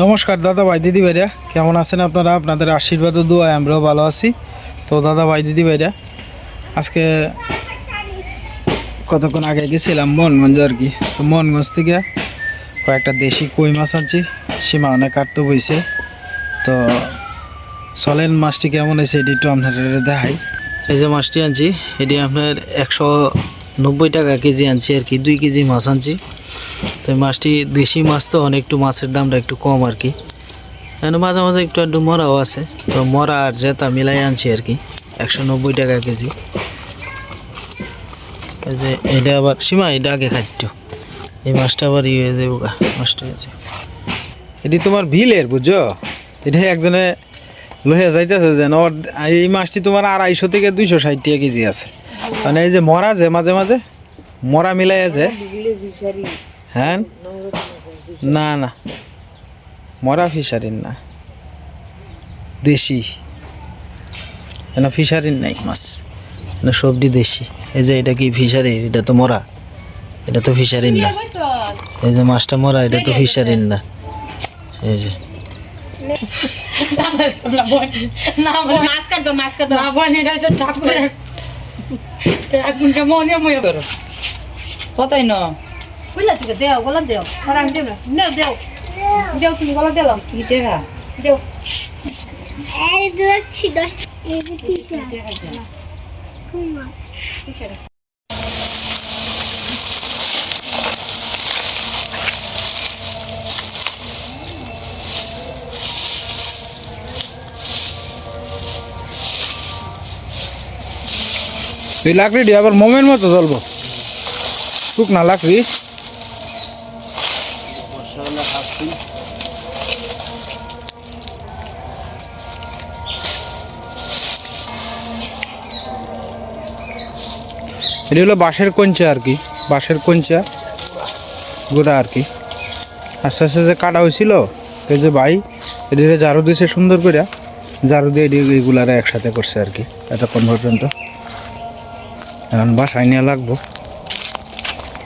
নমস্কার দাদা ভাই দিদি ভাইরা, কেমন আছেন আপনারা? আপনাদের আশীর্বাদ ও দোয়ায় আমরাও ভালো আছি। তো দাদা ভাই দিদি ভাইরা, আজকে কতক্ষণ আগে গেছিলাম মনগঞ্জ আর কি। তো মনগঞ্জ থেকে কয়েকটা দেশি কই মাছ আনছি, সীমা অনেক কাটতে বইছে। তো চলেন মাছটি কেমন হয়েছে এটি একটু আপনাদের দেখাই। এই যে মাছটি আনছি, এটি আপনার 190 টাকা কেজি আনছি আর কি, 2 কেজি মাছ আনছি। তো মাছটি দেশি মাছ তো অনেক একটু মাছের দামটা একটু কম আর কি, মাঝে মাঝে একটু একটু মরাও আছে। তো মরা আর জেতা মিলাই আনছি আর কি, 190 টাকা কেজি। এই যে এটা আবার সীমা এটা আগে খাদ্য, এই মাছটা আবার ইয়ে হয়ে যাবো গা, নষ্ট হয়েছে। এটি তোমার বিলের বুঝছো, এটা একজনে লইয়া যাইতেছে যেন। এই মাছটি তোমার 250 থেকে 260 টাকা কেজি আছে। মানে এই যে মরা যে মাঝে মাঝে মরা মিলাই আছে। হ্যাঁ না না, মরা ফিশারির না, দেশি। না ফিশারির নাই মাছ, না সবজি দেশি। এই যে এটা কি ফিশারি? এটা তো মরা, এটা তো ফিশারির না। এই যে মাছটা মরা, এটা তো ফিশারির না। এই যে কতই ন বুঝলা থেকে দেও গলা দেও আরাম দেও না দেও দেও তুমি গলা দেও কি টাকা দেও এই 10 এই 30 টাকা তোমা কিসের এই লাকড়ি আবার মোমের মতো জ্বলবো, শুকনা লাকড়ি। এটা হলো বাঁশের কঞ্চা আর কি, বাঁশের কঞ্চা গোড়া আর কি। আস্তে আস্তে যে কাটা হয়েছিল, এই যে ভাই এটা ঝাড়ু দিয়েছে সুন্দর করে, ঝাড়ু দিয়ে এগুলারে একসাথে করছে আর কি এতক্ষণ পর্যন্ত। এখন বাসায় নিয়ে লাগবো,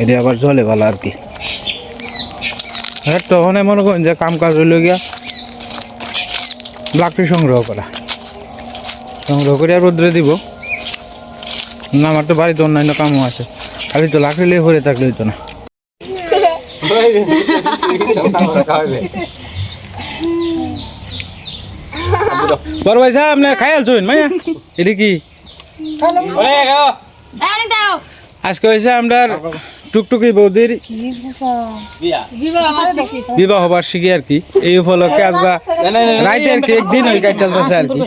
এটা আবার জলে ভালো আর কি। তখন মনে করেন যে কাম কাজ হইল গিয়া লাকড়ি সংগ্রহ করে আর রোদ্রে দিব না। আমার তো বাড়িতে অন্যান্য কামও আছে, খালি তো লাকড়ি লিয়ে ভরে থাকলে হইতো না। বড় ভাই সাহেব আপনি খাই আলছেন মাইয়া? এটা কি আজকে হয়েছে আপনার টুকটুকি বৌদির বিবাহ বার্ষিকী আর কি। এই উপলক্ষে আজকে রাইতে আর কি একদিন ওই গাড়ি চলতেছে আর কি।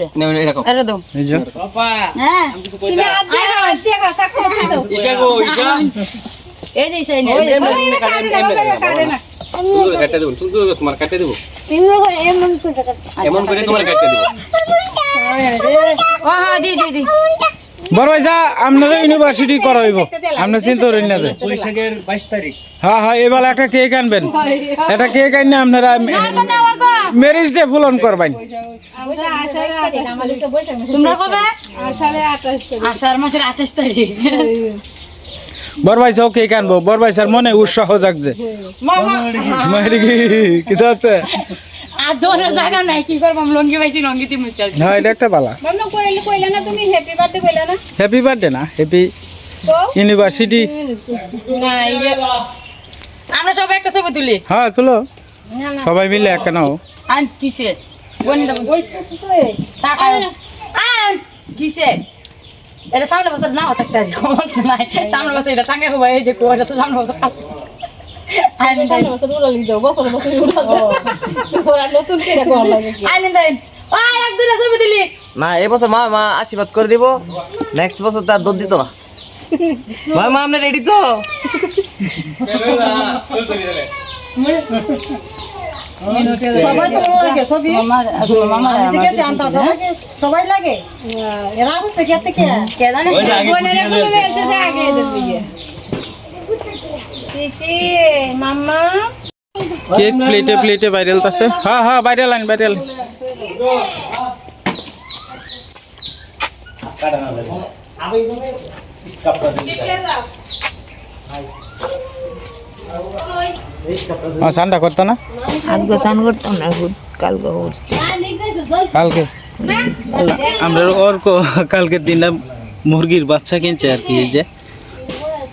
বড় ভাই সাহেব আপনারা ইউনিভার্সিটি করাইব, আপনার চিন্তা করেন না যে 22 তারিখ। হ্যাঁ হ্যাঁ, এবার একটা কেক আনবেন, একটা কেক আনলে আপনারা ম্যারেজ ডে ফুলন করবেন। বড় ভাই সাহেব কেক আনবো, বড় ভাই স্যার মনে উৎসাহ জাগছে। কি আছে আদরের জায়গা নাই, কি করব? লঙ্গি পাইছি, লঙ্গিতে মুখ চলছে। হ্যাঁ এটা একটা বালা। বন্ধ কইলা না তুমি হ্যাপি বার্থডে কইলা না? হ্যাপি বার্থডে না, হ্যাপি ইউনিভার্সিটি। না আমরা সবাই একটা ছবি তুলি। হ্যাঁ তুলো, সবাই মিলে একটা নাও। আন কিসে বনি দাও কইছে টাকা আন কিসে এটা সামনে বছর নাও থাকতে আছে নাই, সামনে বছর এটা টাকা হবে। এই যে কোয়াটা তো সামনে বছর কাছে আইন সামনে বছর উড়াল দাও, বছর বছর উড়াল দাও, ওরা নতুন করে কোয়া লাগে কি আইন দেন। ওই একদিন ছবি দিলি না, এই বছর মা মা আশীর্বাদ করে দিব, নেক্সট বছর তার দুধ দিত না। মা মা আপনি রেডি তো? সবাই তো লাগে ছবি, আমি ঠিক আছে আনতা সবাইকে, সবাই লাগে। এরা বুঝছে কে থেকে কে জানে বোনেরা খুলে গেছে যে আগে এদের দিকে চিচি মাম্মা কেক প্লেটে প্লেটে ভাইরাল আছে। হ্যাঁ হ্যাঁ ভাইরাল আইন ভাইরাল। আমি স্নানটা করতো না আজকে স্নান করতাম না কালকে করছি কালকে আমরা কালকের দিন মুরগির বাচ্চা কিনছে আর কি, এই যে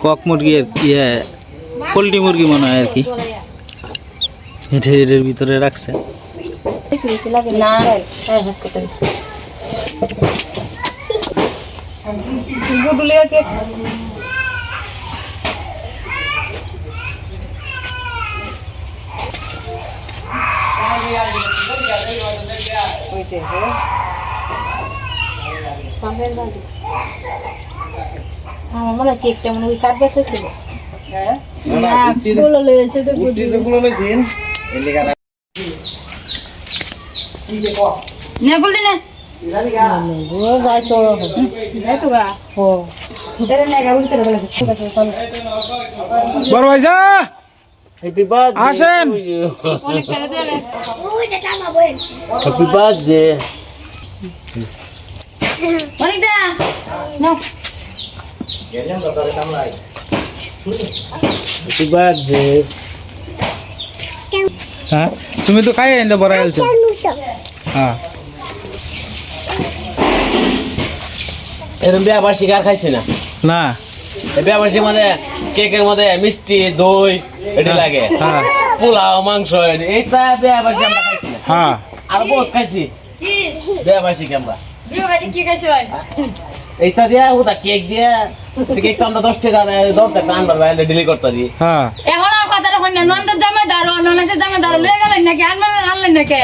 কক মুরগি আর কি, পোলট্রি মুরগি মনে হয় আর কি, এর ভিতরে রাখছে। না আমার কেকটা মনে হয় কাটবে ছিল না বলদি না বড় ভাই যা হ্যাপি বার্থডে আসেন। হ্যাপি বার্থডে অনেকটা নাও হ্যাপি বার্থডে। হ্যাঁ তুমি তো খাই এনে বড় আলছো। হ্যাঁ এরকম বিয়া বার্ষিক আর খাইছি না। না বিয়া বার্ষিক মধ্যে কেকের মধ্যে মিষ্টি দই এটি লাগে, হ্যাঁ পোলাও মাংস এইটা বিয়া বার্ষিক আমরা খাইছি না। হ্যাঁ আর বহুত খাইছি কি বিয়া বার্ষিক আমরা। বিয়ে বাড়ি কি খাইছো ভাই এইটা দিয়া ওটা কেক দিয়া কেক তো আমরা 10 টাকা দরকার আনবার বাইরে ডিলি করতে দিই। হ্যাঁ এখন আর কথা রাখুন না নন্দের জামাইদার ননেশের জামাইদার লয়ে গেলেন নাকি আনলেন নাকি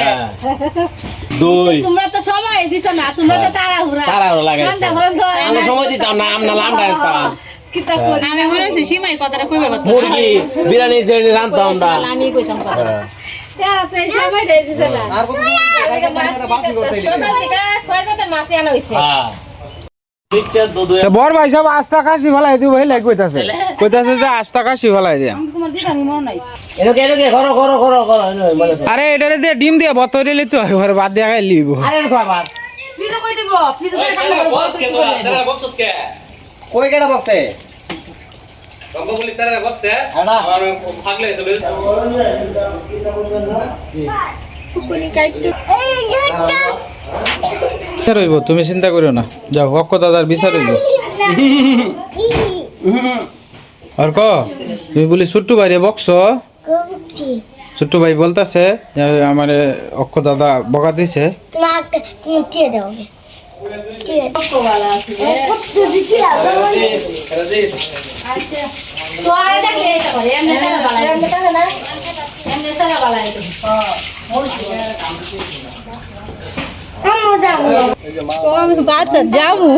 দই তোমরা তো সময় দিছ না তোমরা তো তাড়াহুড়া তাড়াহুড়া লাগাইছে। সন্ধ্যা হল তো আমরা সময় দিতাম না, আমরা লামটা দিতাম। কিতা করি আমি মনে হচ্ছে সীমাই কথাটা কইবার কথা মুরগি বিরিয়ানি যে রান্তাম আমরা। আমি কইতাম কথা হ্যাঁ। সময় দেই দিছ না সকাল থেকে 6টাতে মাছ আনা হইছে হ্যাঁ মিষ্টার দুধ তো বড় ভাই সব আস্তা কাশি ফেলাই দিব ভাই কইতাছে যে আস্তা কাশি ফেলাই দিয়া। তোমার দিদা আমি মনে নাই এনকে করো করো করো করো বলে আরে এটারে দিয়ে ডিম দিয়ে বতরে লিতে হয়, ঘরে বাদ দিয়া খাই লিব। আরে এর খাবার ফ্রিজে কই দিব ফ্রিজে কই সামনে বক্স কে কই কেডা বক্সে রঙ্গবলি স্যারের বক্সে আড়া আমার ফাগলে এসে বের রইব তুমি চিন্তা করিও না, যাও অক্ষ দাদার বিচার হইব। আর ক তুমি বলি ছোট্টু ভাই বকছ, ছোট্টু ভাই বলতাছে আমার অক্ষ দাদা বকা দিছে। তো আরে দেখলে এটা করে এমনি তারা বালাই এমনি তারা বালাই বাসা যাবো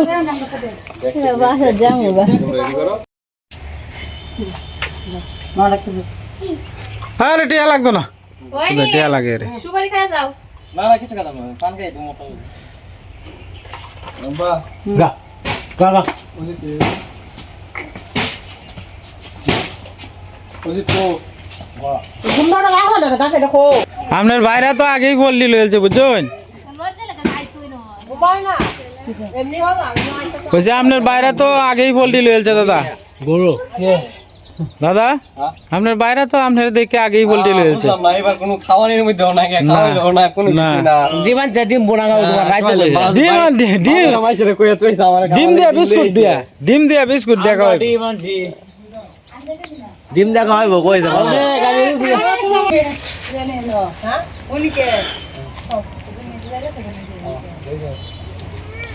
আরে টিয়া লাগতো না, টিয়া লাগে রে। সুপারি খায় যাও না না কিছু কথা না পান খাই তুমি মোটা বাবা গা গা গা ওই তো ঘুমটা রাখো না কাকে দেখো আপনার বাইরে তো আগেই বললি লয়েছে বুঝছেন, উপায় না এমনি হলো বলছে আপনার বাইরে তো আগেই বললি লয়েছে দাদা। গরু দাদা আপনার বাইরে তো আপনার দেখে আগেই বলটি লয়েছে। না এবার কোনো খাওয়ানোর মধ্যে না খাওয়াইলো না কোনো কিছু না দিবান যে ডিম বোনা গাও তোমার রাইতে লইছে ডিম মাইসের কইয়া তুইছ আমার ডিম দিয়া বিস্কুট দিয়া, ডিম দিয়া বিস্কুট দিয়া খাওয়াই। ডিম দেখা হইব কই যাবো উনিকে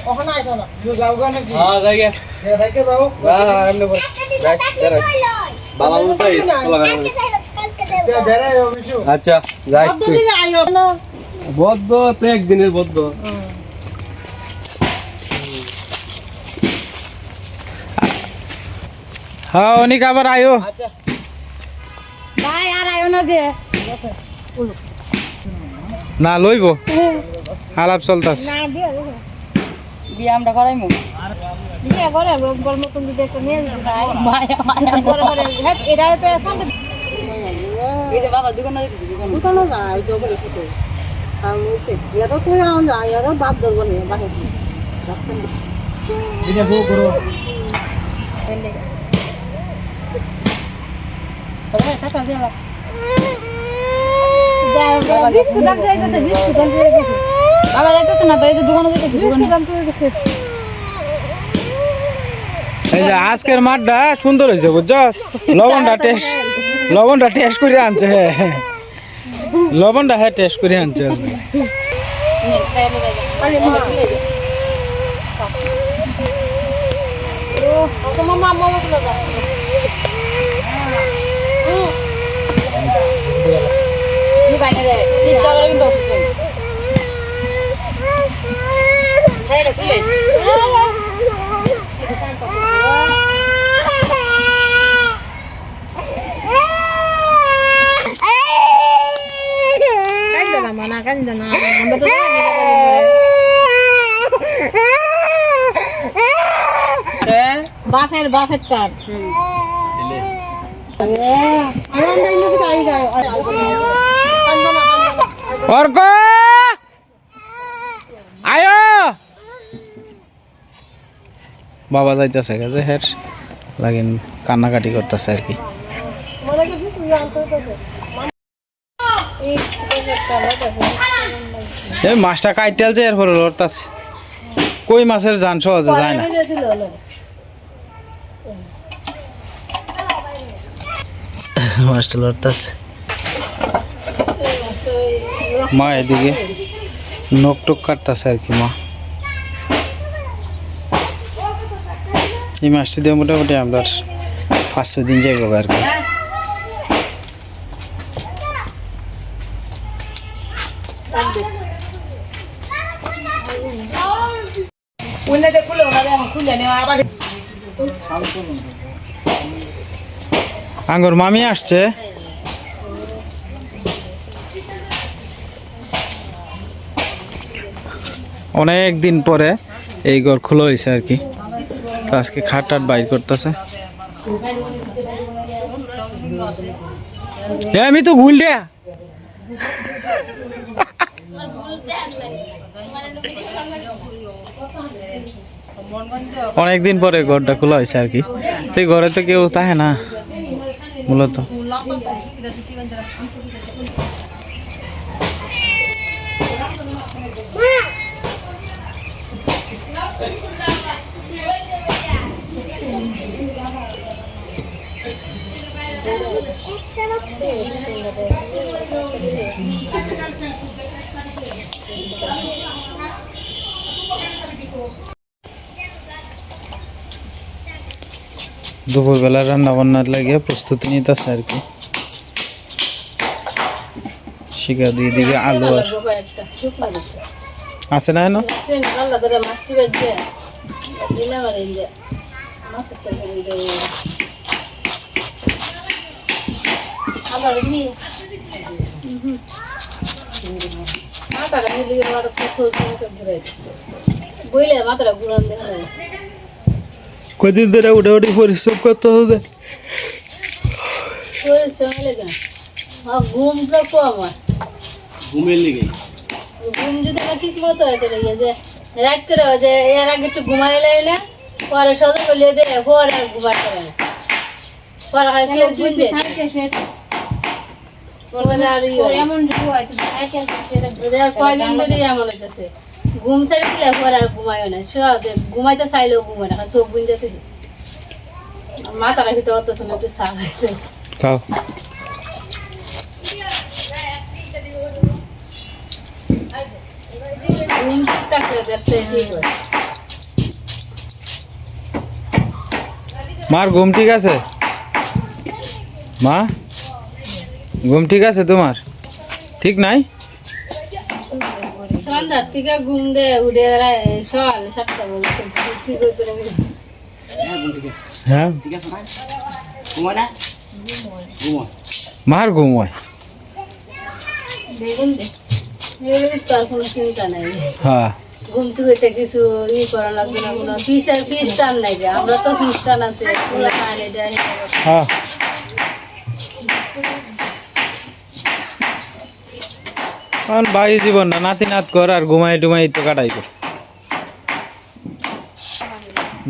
কখন আইতো না হ্যাঁ যাই গে থেকে যাও এমনি বল বাবা বলতাই আচ্ছা যাইস তুই দিনে আইও না বদ্ধ তো একদিনের বদ্ধ হ্যাঁ অনেক আবার আয়ো ভাই আর আয়ো না যে না লইব আলাপ চলতাস। বিয়ে আমরা করাইমু বিয়ে করে রোববার মতন যদি একটা নিয়ে দিতে ভাই করে করে এটা তো এখন এই যে বাবা দোকানে যাইতেছে দোকানে যাই তো বলে কত আমি সে এত তুই আন যা এত বাদ দেব না বাকি এটা বউ করো তবে টাকা দিয়ে বাবা যাইতেছে না তো এই যে দোকানে যাইতেছে দোকানে এই যে আজকের মাঠটা সুন্দর হয়েছে বুঝছস, লবণটা টেস্ট করে আনছে, লবণটা হ্যাঁ টেস্ট করে আনছে আজকে। বাফের টান অর্ক আয়ো, বাবা যাইতেছে গেছে হের লাগিন কান্নাকাটি করতেছে আর কি। এই মাছটা কাইটেলছে এরপরে লড়তাছে, কই মাছের জান সহজে যায় না। মাছটা লড়তাছে, মা এদিকে নখ টক কাটতেছে আর কি। মা এই মাছটি দিয়ে মোটামুটি আমরা 5-6 দিন যাইব আর কি। আঙ্গুর মামি আসছে, অনেক দিন পরে এই ঘর খোলা হয়েছে আর কি। তো আজকে খাট টাট বাইর করতেছে। আমি তো ভুল দেয়া অনেকদিন পরে ঘরটা খোলা হয়েছে আর কি। সেই ঘরে তো কেউ থাকে না মূলত। দুপুরবেলা রান্না বান্নার লাগে প্রস্তুতি নিতেছে আর কি। শিকা দিয়ে দিকে আলু আর আছে না কদিন ধরে উঠে উঠে পরিশ্রম করতে হবে। ঘুম তো কম হয়, ঘুমের লেগে ঘুম যদি আমার ঠিক মতো হয় তাহলে যে রাত করে যে এর আগে একটু ঘুমাই লাগে না, পরে সদর করলে যে পরে আর ঘুমাই করে না, পরে হয় চোখ বুঝে কয়দিন ধরে এমন হইতেছে। ঘুম ছেড়ে দিলে পরে আর ঘুমাইও না, ঘুমাইতে চাইলেও ঘুমায় না, চোখ বুঝতে থেকে মাথা রাখি তো অত সময় একটু চা খাও। ঘুম ঠিক থাকলে দেখতে ঠিক হয়। মার ঘুম ঠিক আছে? মা ঘুম ঠিক আছে তোমার? ঠিক নাই? সন্ধ্যার থেকে ঘুম দে উঠে সকাল 7টা বাজে ঠিক হয়ে পড়ে। হ্যাঁ মার ঘুম হয়। দেখুন তার কোনো চিন্তা নাই, হ্যাঁ ঘুম থেকে কিছু করা লাগবে না, কোনো খ্রিস্টান নাই, আমরা তো খ্রিস্টান আছে খাইলে দেয়। হ্যাঁ বাকি জীবন না নাতি নাত কর আর ঘুমাই টুমাই তো কাটাইব।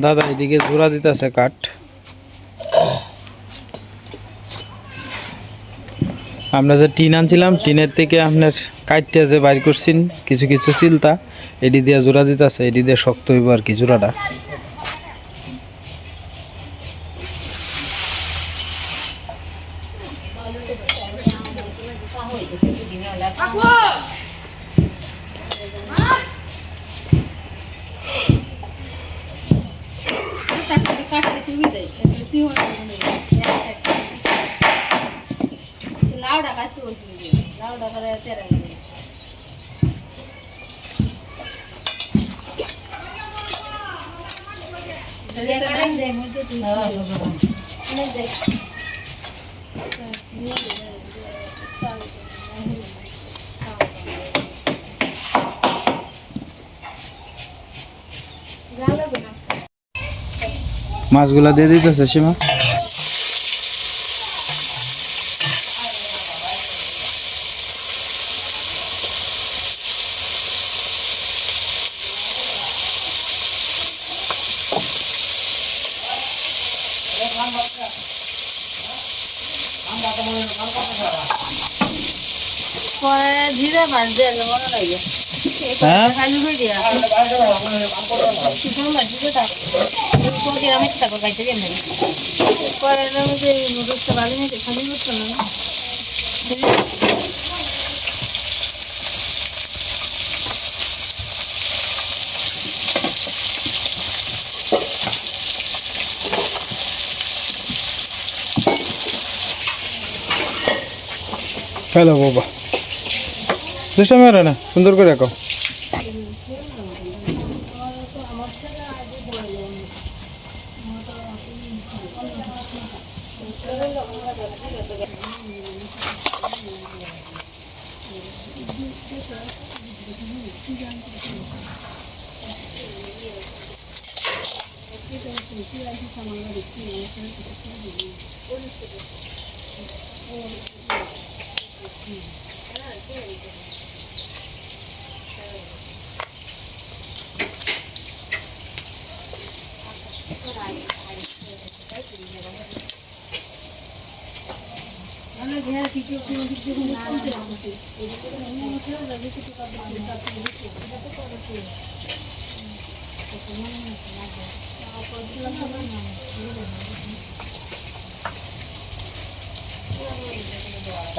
দাদা এদিকে জোড়া দিতেছে কাঠ। আমরা যে টিন আনছিলাম টিনের থেকে আপনার কাটতে যে বাইর করছেন কিছু কিছু চিলতা এডি দিয়ে জোড়া দিতেছে এডি দিয়ে শক্ত হইব আর কি জোড়াটা মাছগুলা দিয়ে দিতেছে সীমা পরে ধীরে মাছ দিয়ে মনে লাগে হ্যাঁ খালি হয়ে দিয়া আমি তারপর গাইতে গেলে পরে যে নুডলসটা ভালো নিতে খালি করতো না হ্যালো বাবা চেষ্টা মেরো না সুন্দর করে রাখো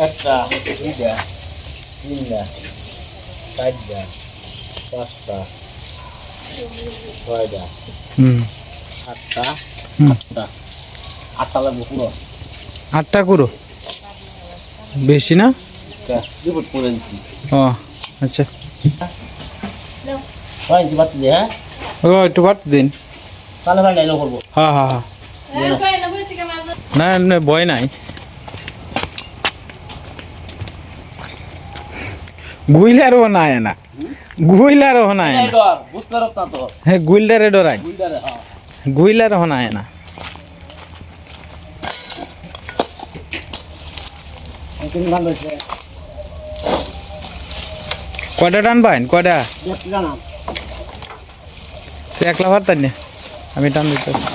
একটা দুইটা তিনটা চারটা পাঁচটা ছয়টা সাতটা আটটা আটটা লাগবে পুরো 8টা করো বেশি না দুপুর করে দিচ্ছি ও আচ্ছা হয় কি বাতি হ্যাঁ ও একটু বাট দিন তাহলে ভাই ডাইলগ করবো হ্যাঁ হ্যাঁ হ্যাঁ না এমনি ভয় নাই গুইলারও না না গুইলারও না ডর বুঝতে পারত না তো হ্যাঁ গুইলারে ডরাই বুঝদারে হ্যাঁ গুইলারও না না তুমি গান হয়েছে কয়টা টানবেন কয়টা দেখতে জানা তুই একলা পারতেন না আমি টান দিতেছি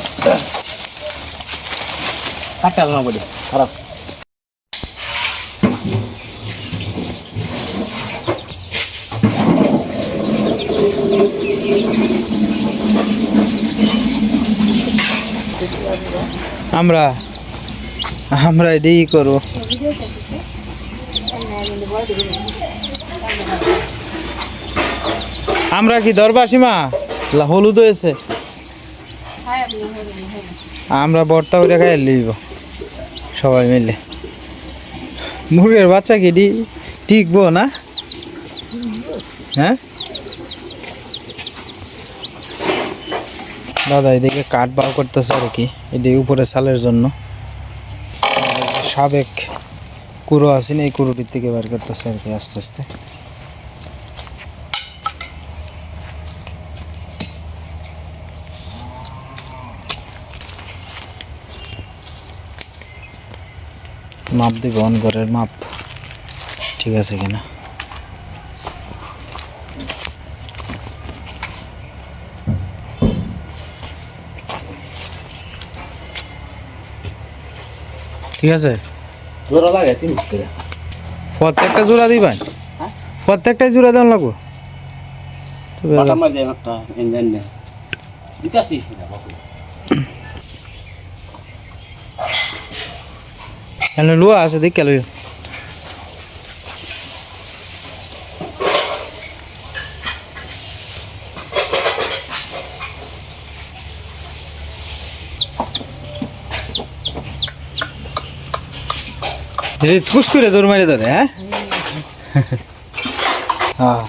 কাটতে না বলি খারাপ আমরা আমরা এটাই করবো আমরা কি দরবার সীমা হলুদ হয়েছে আমরা বর্তা করে খাই লিব সবাই মিলে মুরগের বাচ্চা কি টিকবো না হ্যাঁ দাদা এদিকে কাঠ বার করতেছে আর কি এটি উপরে সালের জন্য সাবেক কুড়ো আছে না এই কুড়োটির থেকে বার করতেছে আর কি আস্তে আস্তে মাপ দিব অন ঘরের মাপ ঠিক আছে কিনা ঠিক আছে জোড়া লাগে তিন করে প্রত্যেকটা জোড়া দিবেন প্রত্যেকটাই জোড়া দেওয়া লাগবো মার দে একটা ইঞ্জিন নে দিতাছি এনে লুয়া আছে দেখ লইও এই ঠুস করে দৌড় মারি ধরে হ্যাঁ হ্যাঁ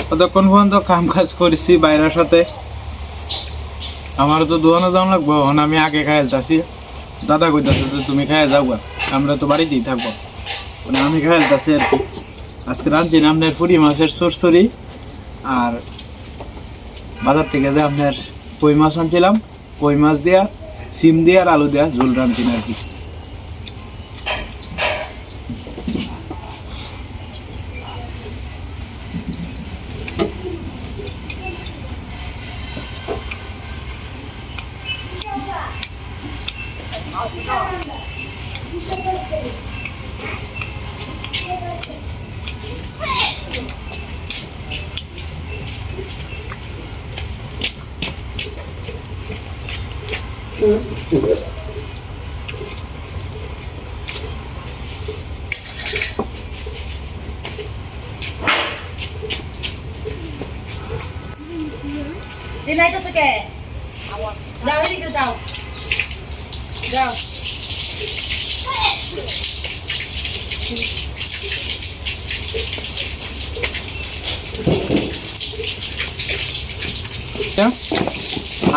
কতক্ষণ পর্যন্ত কাম কাজ করেছি বাইরের সাথে আমারও তো দোকানে যাওয়া লাগবো এখন আমি আগে খাই যাচ্ছি দাদা কইতাছে যে তুমি খাই যাও আমরা তো বাড়িতেই থাকবো মানে আমি খাই যাচ্ছি আর কি আজকে রাঁধছি না আপনার পুরি মাছের চরচড়ি আর বাজার থেকে যে আপনার কই মাছ আনছিলাম কই মাছ দিয়া সিম দিয়া আর আলু দিয়া ঝোল রাঁধছি না আর কি দিন নাই তো সুকে যাও এদিকে যাও যাও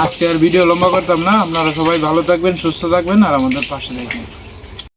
আজকে আর ভিডিও লম্বা করতাম না আপনারা সবাই ভালো থাকবেন সুস্থ থাকবেন আর আমাদের পাশে থাকবেন